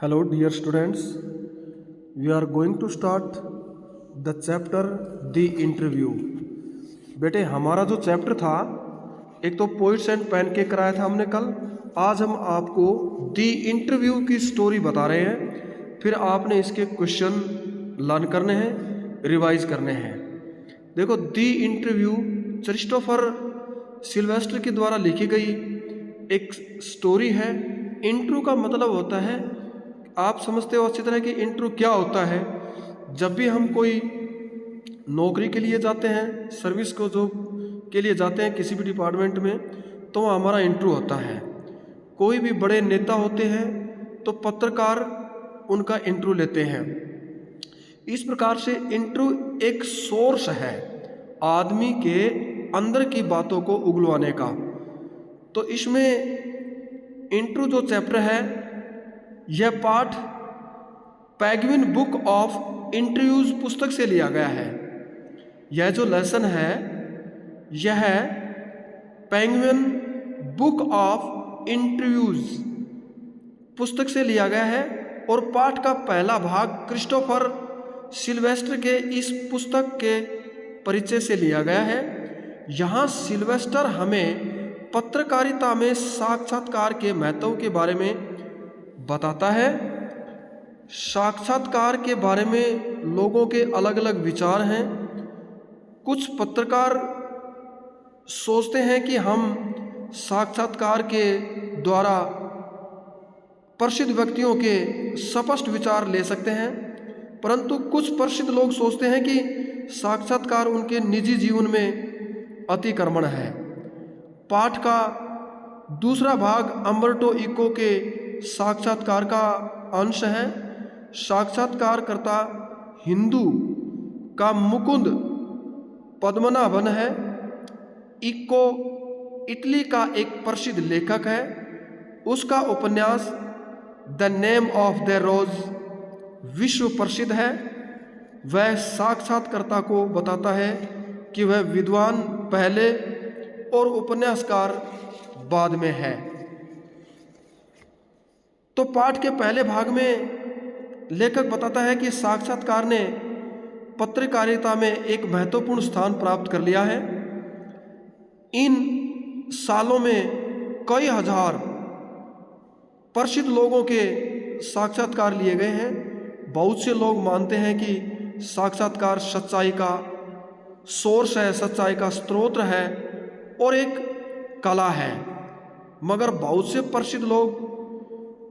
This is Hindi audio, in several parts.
Hello, dear students. We are going to start the chapter The Interview. बेटे हमारा जो चैप्टर था, एक तो पोइट्स एंड पेन के कराया था हमने कल। आज हम आपको दी इंटरव्यू की स्टोरी बता रहे हैं, फिर आपने इसके क्वेश्चन लर्न करने हैं, रिवाइज करने हैं। देखो, दी इंटरव्यू क्रिस्टोफर सिल्वेस्टर के द्वारा लिखी गई एक स्टोरी है। इंटरव्यू का मतलब होता है, आप समझते हो अच्छी तरह कि इंटरव्यू क्या होता है। जब भी हम कोई नौकरी के लिए जाते हैं, सर्विस को जो के लिए जाते हैं किसी भी डिपार्टमेंट में, तो वहाँ हमारा इंटरव्यू होता है। कोई भी बड़े नेता होते हैं तो पत्रकार उनका इंटरव्यू लेते हैं। इस प्रकार से इंटरव्यू एक सोर्स है आदमी के अंदर की बातों को उगलवाने का। तो इसमें इंटरव्यू जो चैप्टर है, यह पाठ पेंगुइन बुक ऑफ इंटरव्यूज पुस्तक से लिया गया है। यह जो लेसन है, यह पेंगुइन बुक ऑफ इंटरव्यूज पुस्तक से लिया गया है और पाठ का पहला भाग क्रिस्टोफर सिल्वेस्टर के इस पुस्तक के परिचय से लिया गया है। यहाँ सिल्वेस्टर हमें पत्रकारिता में साक्षात्कार के महत्व के बारे में बताता है। साक्षात्कार के बारे में लोगों के अलग अलग विचार हैं। कुछ पत्रकार सोचते हैं कि हम साक्षात्कार के द्वारा प्रसिद्ध व्यक्तियों के स्पष्ट विचार ले सकते हैं, परंतु कुछ प्रसिद्ध लोग सोचते हैं कि साक्षात्कार उनके निजी जीवन में अतिक्रमण है। पाठ का दूसरा भाग अम्बर्टो इको के साक्षात्कार का अंश है। साक्षात्कारकर्ता हिंदू का मुकुंद पद्मनाभन है। इको इटली का एक प्रसिद्ध लेखक है। उसका उपन्यास द नेम ऑफ द रोज विश्व प्रसिद्ध है। वह साक्षात्कारता को बताता है कि वह विद्वान पहले और उपन्यासकार बाद में है। तो पाठ के पहले भाग में लेखक बताता है कि साक्षात्कार ने पत्रकारिता में एक महत्वपूर्ण स्थान प्राप्त कर लिया है। इन सालों में कई हजार प्रसिद्ध लोगों के साक्षात्कार लिए गए हैं। बहुत से लोग मानते हैं कि साक्षात्कार सच्चाई का सोर्स है, सच्चाई का स्रोत है और एक कला है। मगर बहुत से प्रसिद्ध लोग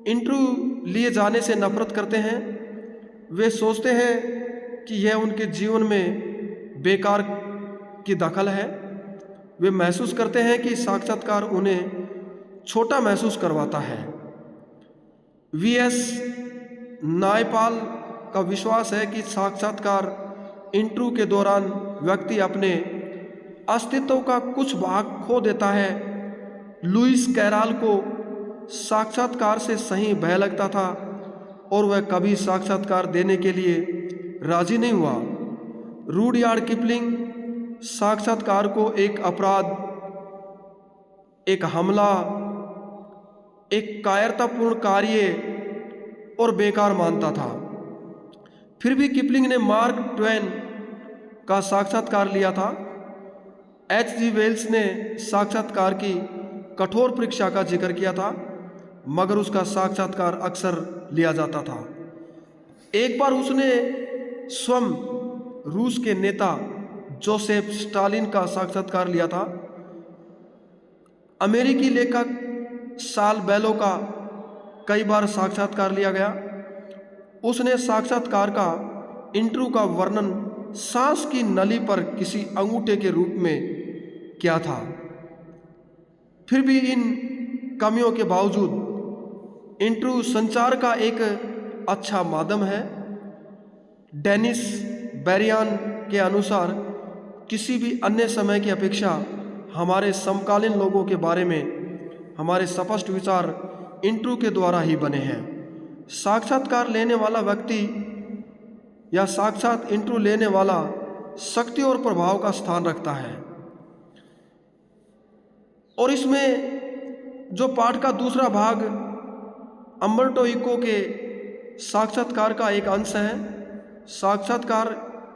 इंटरव्यू लिए जाने से नफरत करते हैं। वे सोचते हैं कि यह उनके जीवन में बेकार की दखल है। वे महसूस करते हैं कि साक्षात्कार उन्हें छोटा महसूस करवाता है। वीएस नायपाल का विश्वास है कि साक्षात्कार इंटरव्यू के दौरान व्यक्ति अपने अस्तित्व का कुछ भाग खो देता है। लुइस कैराल को साक्षात्कार से सही भय लगता था और वह कभी साक्षात्कार देने के लिए राजी नहीं हुआ। रूडयार्ड किपलिंग साक्षात्कार को एक अपराध, एक हमला, एक कायरतापूर्ण कार्य और बेकार मानता था। फिर भी किपलिंग ने मार्क ट्वेन का साक्षात्कार लिया था। H.G. वेल्स ने साक्षात्कार की कठोर परीक्षा का जिक्र किया था, मगर उसका साक्षात्कार अक्सर लिया जाता था। एक बार उसने स्वयं रूस के नेता जोसेफ स्टालिन का साक्षात्कार लिया था। अमेरिकी लेखक साल बेलो का कई बार साक्षात्कार लिया गया। उसने साक्षात्कार का इंटरव्यू का वर्णन सांस की नली पर किसी अंगूठे के रूप में किया था। फिर भी इन कमियों के बावजूद इंटरव्यू संचार का एक अच्छा माध्यम है। डेनिस बेरियान के अनुसार किसी भी अन्य समय की अपेक्षा हमारे समकालीन लोगों के बारे में हमारे स्पष्ट विचार इंटरव्यू के द्वारा ही बने हैं। साक्षात्कार लेने वाला व्यक्ति या साक्षात इंटरव्यू लेने वाला शक्ति और प्रभाव का स्थान रखता है। और इसमें जो पाठ का दूसरा भाग अम्बर्टो इको के साक्षात्कार का एक अंश है। साक्षात्कार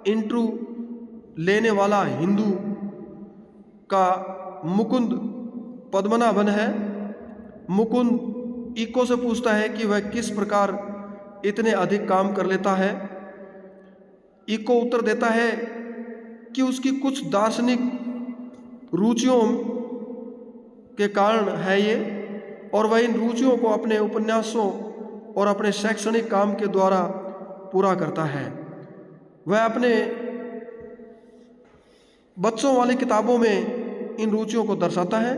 इंटरव्यू लेने वाला हिंदू का मुकुंद पद्मनाभन है। मुकुंद इको से पूछता है कि वह किस प्रकार इतने अधिक काम कर लेता है। इको उत्तर देता है कि उसकी कुछ दार्शनिक रुचियों के कारण है ये, और वह इन रुचियों को अपने उपन्यासों और अपने शैक्षणिक काम के द्वारा पूरा करता है। वह अपने बच्चों वाली किताबों में इन रुचियों को दर्शाता है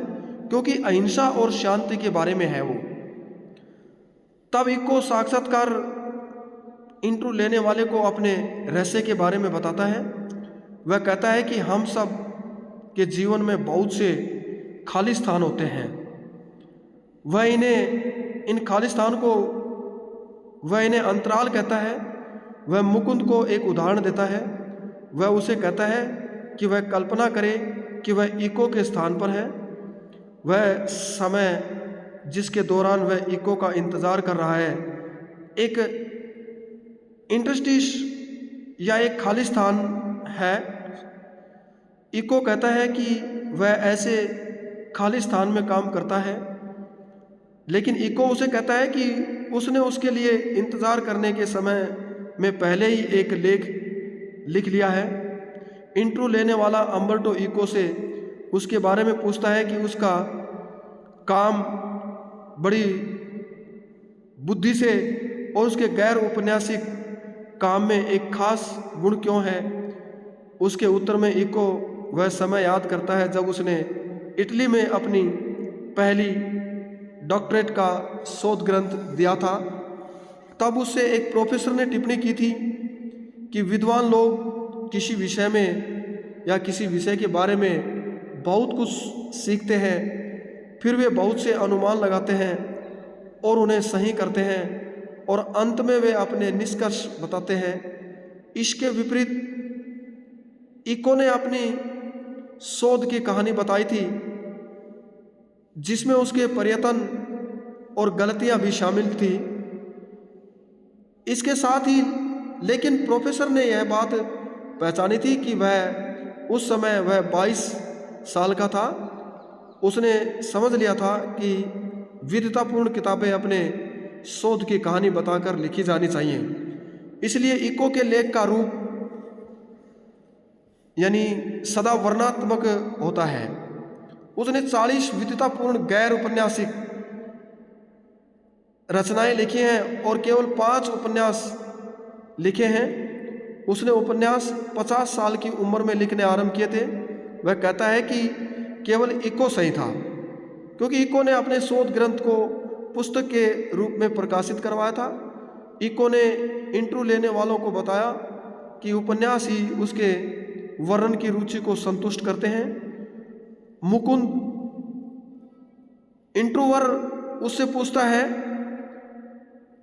क्योंकि अहिंसा और शांति के बारे में है वो। तब इको साक्षात्कार इंटरव्यू लेने वाले को अपने रहस्य के बारे में बताता है। वह कहता है कि हम सब के जीवन में बहुत से खाली स्थान होते हैं। वह इन्हें अंतराल कहता है। वह मुकुंद को एक उदाहरण देता है। वह उसे कहता है कि वह कल्पना करे कि वह इको के स्थान पर है। वह समय जिसके दौरान वह इको का इंतज़ार कर रहा है एक इंटरस्टिस या एक खाली स्थान है। इको कहता है कि वह ऐसे खाली स्थान में काम करता है, लेकिन इको उसे कहता है कि उसने उसके लिए इंतज़ार करने के समय में पहले ही एक लेख लिख लिया है। इंटरव्यू लेने वाला अम्बर्टो इको से उसके बारे में पूछता है कि उसका काम बड़ी बुद्धि से और उसके गैर उपन्यासिक काम में एक खास गुण क्यों है। उसके उत्तर में इको वह समय याद करता है जब उसने इटली में अपनी पहली डॉक्टरेट का शोध ग्रंथ दिया था। तब उससे एक प्रोफेसर ने टिप्पणी की थी कि विद्वान लोग किसी विषय में या किसी विषय के बारे में बहुत कुछ सीखते हैं, फिर वे बहुत से अनुमान लगाते हैं और उन्हें सही करते हैं और अंत में वे अपने निष्कर्ष बताते हैं। इसके विपरीत इको ने अपनी शोध की कहानी बताई थी जिसमें उसके प्रयत्न और गलतियां भी शामिल थी। इसके साथ ही लेकिन प्रोफेसर ने यह बात पहचानी थी कि उस समय वह 22 साल का था। उसने समझ लिया था कि विद्वतापूर्ण किताबें अपने शोध की कहानी बताकर लिखी जानी चाहिए। इसलिए इको के लेख का रूप यानी सदा वर्णनात्मक होता है। उसने 40 विद्वतापूर्ण गैर उपन्यासिक रचनाएं लिखी हैं और केवल 5 उपन्यास लिखे हैं। उसने उपन्यास 50 साल की उम्र में लिखने आरंभ किए थे। वह कहता है कि केवल इको सही था क्योंकि इको ने अपने शोध ग्रंथ को पुस्तक के रूप में प्रकाशित करवाया था। इको ने इंटरव्यू लेने वालों को बताया कि उपन्यास ही उसके वर्णन की रुचि को संतुष्ट करते हैं। मुकुंद इंटरव्यूअर उससे पूछता है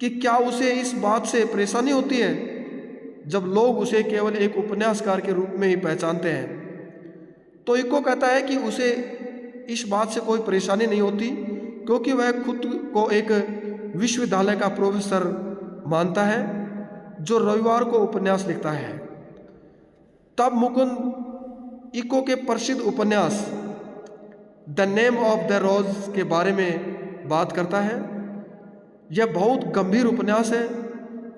कि क्या उसे इस बात से परेशानी होती है जब लोग उसे केवल एक उपन्यासकार के रूप में ही पहचानते हैं। तो इको कहता है कि उसे इस बात से कोई परेशानी नहीं होती क्योंकि वह खुद को एक विश्वविद्यालय का प्रोफेसर मानता है जो रविवार को उपन्यास लिखता है। तब मुकुंद इको के प्रसिद्ध उपन्यास द नेम ऑफ द रोज के बारे में बात करता है। यह बहुत गंभीर उपन्यास है।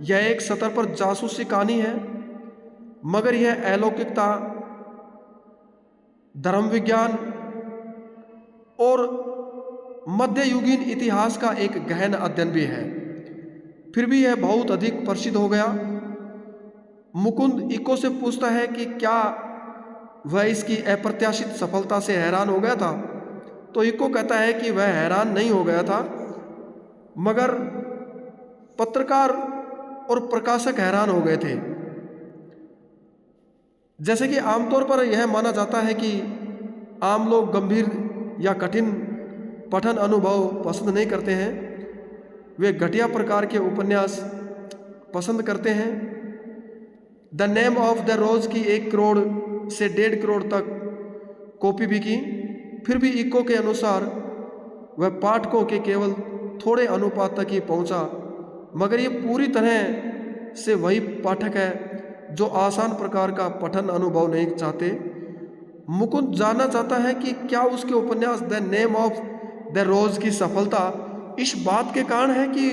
यह एक सतर पर जासूसी कहानी है, मगर यह अलौकिकता, धर्म विज्ञान और मध्ययुगीन इतिहास का एक गहन अध्ययन भी है। फिर भी यह बहुत अधिक प्रसिद्ध हो गया। मुकुंद इको से पूछता है कि क्या वह इसकी अप्रत्याशित सफलता से हैरान हो गया था। तो इको कहता है कि वह हैरान नहीं हो गया था, मगर पत्रकार और प्रकाशक हैरान हो गए थे। जैसे कि आमतौर पर यह माना जाता है कि आम लोग गंभीर या कठिन पठन अनुभव पसंद नहीं करते हैं, वे घटिया प्रकार के उपन्यास पसंद करते हैं। द नेम ऑफ द रोज की 1 करोड़ से 1.5 करोड़ तक कॉपी बिकी। फिर भी इको के अनुसार वह पाठकों के केवल थोड़े अनुपात तक ही पहुंचा मगर ये पूरी तरह से वही पाठक है जो आसान प्रकार का पठन अनुभव नहीं चाहते। मुकुंद जानना चाहता है कि क्या उसके उपन्यास द नेम ऑफ द रोज की सफलता इस बात के कारण है कि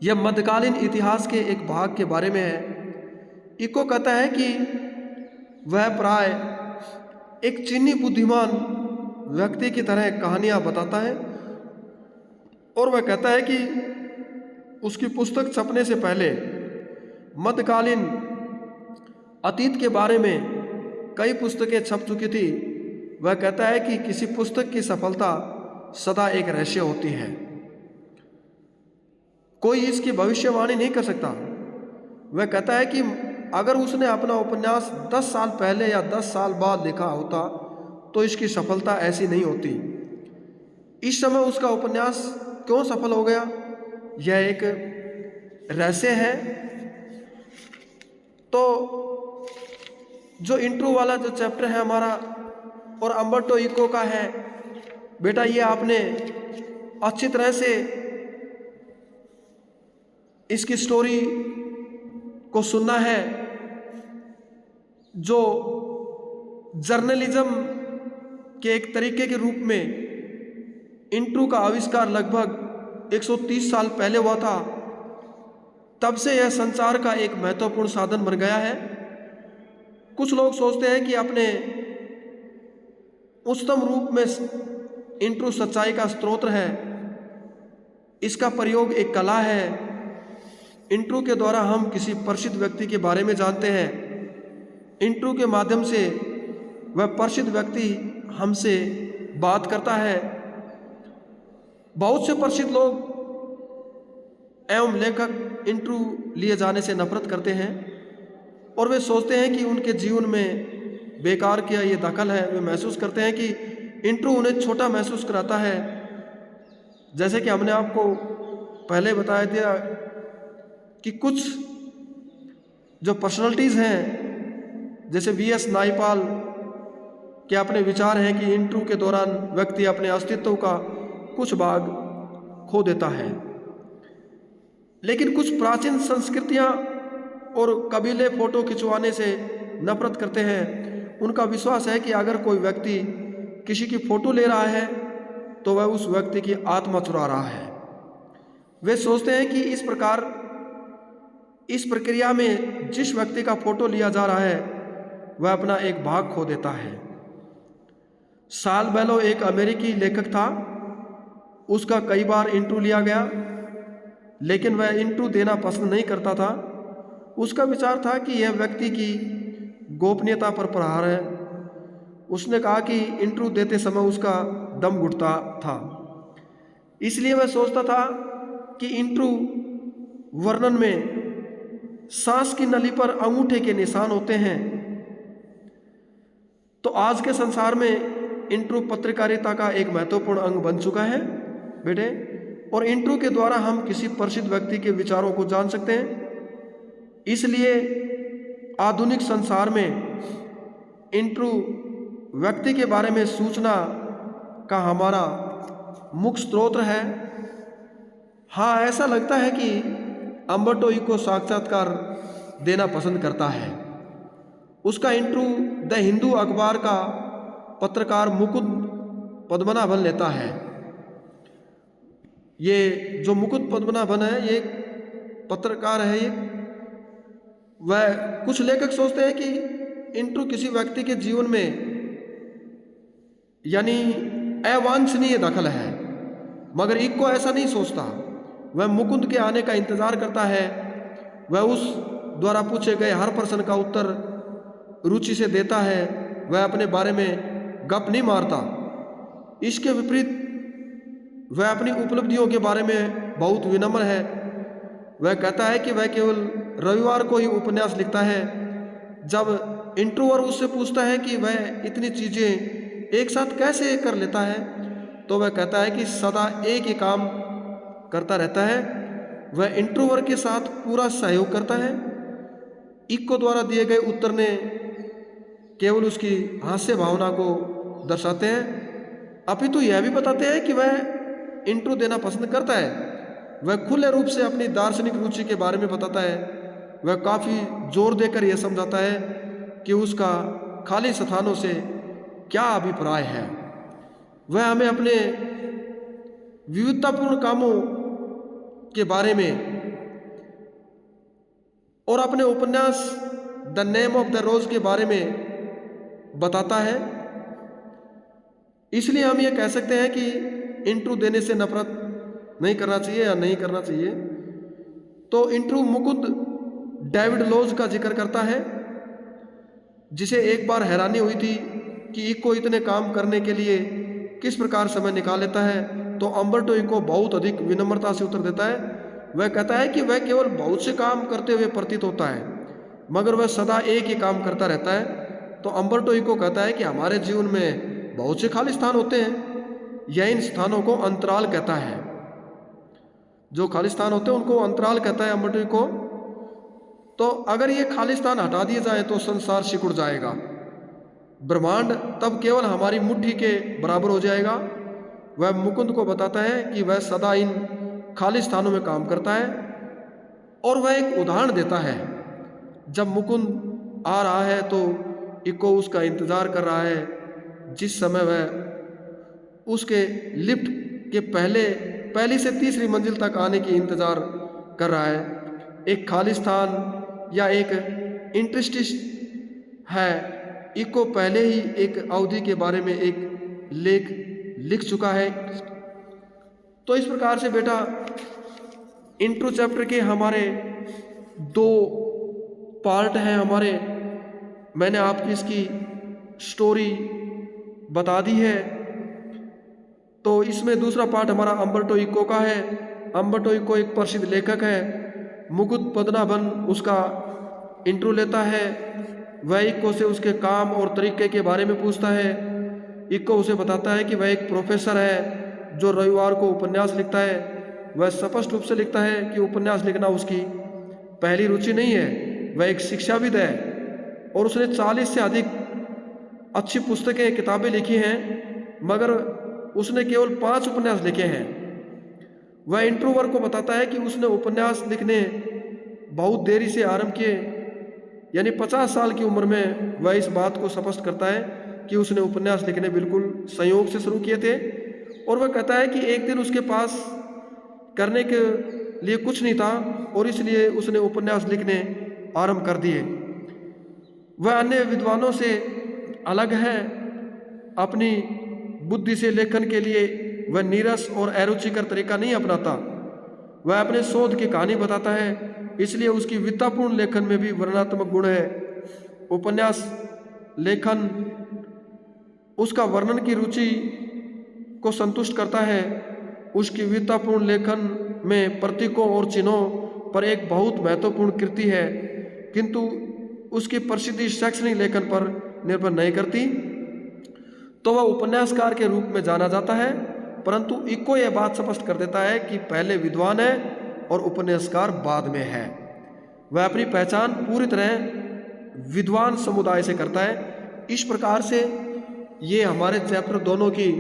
यह मध्यकालीन इतिहास के एक भाग के बारे में है। इको कहता है कि वह प्राय एक चीनी बुद्धिमान व्यक्ति की तरह कहानियां बताता है, और वह कहता है कि उसकी पुस्तक छपने से पहले मध्यकालीन अतीत के बारे में कई पुस्तकें छप चुकी थी। वह कहता है कि किसी पुस्तक की सफलता सदा एक रहस्य होती है, कोई इसकी भविष्यवाणी नहीं कर सकता। वह कहता है कि अगर उसने अपना उपन्यास 10 साल पहले या 10 साल बाद लिखा होता तो इसकी सफलता ऐसी नहीं होती। इस समय उसका उपन्यास क्यों सफल हो गया, यह एक रहस्य है। तो जो इंट्रो वाला जो चैप्टर है हमारा और अम्बर्टो इको का है, बेटा ये आपने अच्छी तरह से इसकी स्टोरी को सुनना है। जो जर्नलिज्म के एक तरीके के रूप में इंट्रो का आविष्कार लगभग 130 साल पहले हुआ था, तब से यह संचार का एक महत्वपूर्ण साधन बन गया है। कुछ लोग सोचते हैं कि अपने उच्चतम रूप में इंट्रो सच्चाई का स्रोत है, इसका प्रयोग एक कला है। इंट्रो के द्वारा हम किसी परिचित व्यक्ति के बारे में जानते हैं। इंट्रो के माध्यम से वह परिचित व्यक्ति हमसे बात करता है। बहुत से परिचित लोग एवं लेखक इंट्रो लिए जाने से नफरत करते हैं और वे सोचते हैं कि उनके जीवन में बेकार किया ये दखल है। वे महसूस करते हैं कि इंट्रो उन्हें छोटा महसूस कराता है। जैसे कि हमने आपको पहले बताया दिया कि कुछ जो पर्सनालिटीज़ हैं, जैसे वीएस नायपाल के अपने विचार हैं कि इंट्रो के दौरान व्यक्ति अपने अस्तित्व का कुछ भाग खो देता है। लेकिन कुछ प्राचीन संस्कृतियां और कबीले फोटो खिंचवाने से नफरत करते हैं। उनका विश्वास है कि अगर कोई व्यक्ति किसी की फोटो ले रहा है तो वह उस व्यक्ति की आत्मा चुरा रहा है। वे सोचते हैं कि इस प्रक्रिया में जिस व्यक्ति का फोटो लिया जा रहा है वह अपना एक भाग खो देता है। साल बेलो एक अमेरिकी लेखक था। उसका कई बार इंट्रो लिया गया, लेकिन वह इंट्रो देना पसंद नहीं करता था। उसका विचार था कि यह व्यक्ति की गोपनीयता पर प्रहार है। उसने कहा कि इंट्रो देते समय उसका दम घुटता था, इसलिए वह सोचता था कि इंट्रो वर्णन में सांस की नली पर अंगूठे के निशान होते हैं। तो आज के संसार में इंट्रो पत्रकारिता का एक महत्वपूर्ण अंग बन चुका है बेटे, और इंट्रो के द्वारा हम किसी परिचित व्यक्ति के विचारों को जान सकते हैं। इसलिए आधुनिक संसार में इंट्रो व्यक्ति के बारे में सूचना का हमारा मुख्य स्रोत है। हाँ, ऐसा लगता है कि अम्बर्टो इको साक्षात्कार देना पसंद करता है। उसका इंट्रो द हिंदू अखबार का पत्रकार मुकुंद पद्मनाभन लेता है। ये जो मुकुंद पद्मनाभन है ये एक पत्रकार है। ये वह कुछ लेखक सोचते हैं कि इंट्रो किसी व्यक्ति के जीवन में यानी अवांछनीय दखल है, मगर इको ऐसा नहीं सोचता। वह मुकुंद के आने का इंतजार करता है। वह उस द्वारा पूछे गए हर प्रश्न का उत्तर रुचि से देता है। वह अपने बारे में गप नहीं मारता। इसके विपरीत वह अपनी उपलब्धियों के बारे में बहुत विनम्र है। वह कहता है कि वह केवल रविवार को ही उपन्यास लिखता है। जब इंट्रोवर उससे पूछता है कि वह इतनी चीज़ें एक साथ कैसे कर लेता है, तो वह कहता है कि सदा एक ही काम करता रहता है। वह इंट्रोवर के साथ पूरा सहयोग करता है। इको द्वारा दिए गए उत्तर ने केवल उसकी हास्य भावना को दर्शाते हैं, अपितु यह भी बताते हैं कि वह इंट्रो देना पसंद करता है, वह खुले रूप से अपनी दार्शनिक रुचि के बारे में बताता है। वह काफ़ी जोर देकर यह समझाता है कि उसका खाली स्थानों से क्या अभिप्राय है। वह हमें अपने विविधतापूर्ण कामों के बारे में और अपने उपन्यास द नेम ऑफ द रोज के बारे में बताता है। इसलिए हम ये कह सकते हैं कि इंट्रो देने से नफरत नहीं करना चाहिए या नहीं करना चाहिए। तो इंट्रो मुकुंद डेविड लॉज का जिक्र करता है, जिसे एक बार हैरानी हुई थी कि इको इतने काम करने के लिए किस प्रकार समय निकाल लेता है। तो अम्बर्टो इको बहुत अधिक विनम्रता से उत्तर देता है। वह कहता है कि वह केवल बहुत से काम करते हुए प्रतीत होता है, मगर वह सदा एक ही काम करता रहता है। तो अम्बर्टो इको कहता है कि हमारे जीवन में बहुत से खाली स्थान होते हैं, यह इन स्थानों को अंतराल कहता है। जो खाली स्थान होते हैं उनको अंतराल कहता है अम्बर्टो इको। तो अगर ये खाली स्थान हटा दिए जाए तो संसार सिकुड़ जाएगा, ब्रह्मांड तब केवल हमारी मुट्ठी के बराबर हो जाएगा। वह मुकुंद को बताता है कि वह सदा इन खाली स्थानों में काम करता है, और वह एक उदाहरण देता है। जब मुकुंद आ रहा है तो इको उसका इंतज़ार कर रहा है, जिस समय वह उसके लिफ्ट के पहली से तीसरी मंजिल तक आने की इंतज़ार कर रहा है। एक खाली स्थान या एक इंटरस्टिस है। इको पहले ही एक अवधि के बारे में एक लेख लिख चुका है। तो इस प्रकार से बेटा इंट्रो चैप्टर के हमारे 2 पार्ट हैं हमारे। मैंने आपकी इसकी स्टोरी बता दी है। तो इसमें दूसरा पार्ट हमारा अम्बर्टो इको का है। अम्बर्टो इको एक प्रसिद्ध लेखक है। मुकुंद पद्मनाभन उसका इंट्रो लेता है। वह इको से उसके काम और तरीके के बारे में पूछता है। इको उसे बताता है कि वह एक प्रोफेसर है जो रविवार को उपन्यास लिखता है। वह स्पष्ट रूप से लिखता है कि उपन्यास लिखना उसकी पहली रुचि नहीं है। वह एक शिक्षाविद है और उसने 40 से अधिक अच्छी पुस्तकें किताबें लिखी हैं, मगर उसने केवल 5 उपन्यास लिखे हैं। वह इंट्रोवर्ट को बताता है कि उसने उपन्यास लिखने बहुत देरी से आरंभ किए, यानी 50 साल की उम्र में वह इस बात को स्पष्ट करता है कि उसने उपन्यास लिखने बिल्कुल संयोग से शुरू किए थे। और वह कहता है कि एक दिन उसके पास करने के लिए कुछ नहीं था और इसलिए उसने उपन्यास लिखने आरंभ कर दिए। वह अन्य विद्वानों से अलग है। अपनी बुद्धि से लेखन के लिए वह नीरस और अरुचिकर तरीका नहीं अपनाता। वह अपने शोध की कहानी बताता है, इसलिए उसकी विद्वतापूर्ण लेखन में भी वर्णनात्मक गुण है। उपन्यास लेखन उसका वर्णन की रुचि को संतुष्ट करता है। उसकी विद्वतापूर्ण लेखन में प्रतीकों और चिन्हों पर एक बहुत महत्वपूर्ण कृति है, किंतु उसकी प्रसिद्धि शैक्षणिक लेखन पर निर्भर नहीं करती। तो वह उपन्यासकार के रूप में जाना जाता है, परंतु इको यह बात स्पष्ट कर देता है कि पहले विद्वान है और उपन्यासकार बाद में है। वह अपनी पहचान पूरी तरह विद्वान समुदाय से करता है। इस प्रकार से ये हमारे चैप्टर दोनों की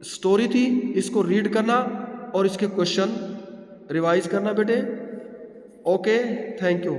स्टोरी थी। इसको रीड करना और इसके क्वेश्चन रिवाइज करना बेटे। Okay, thank you.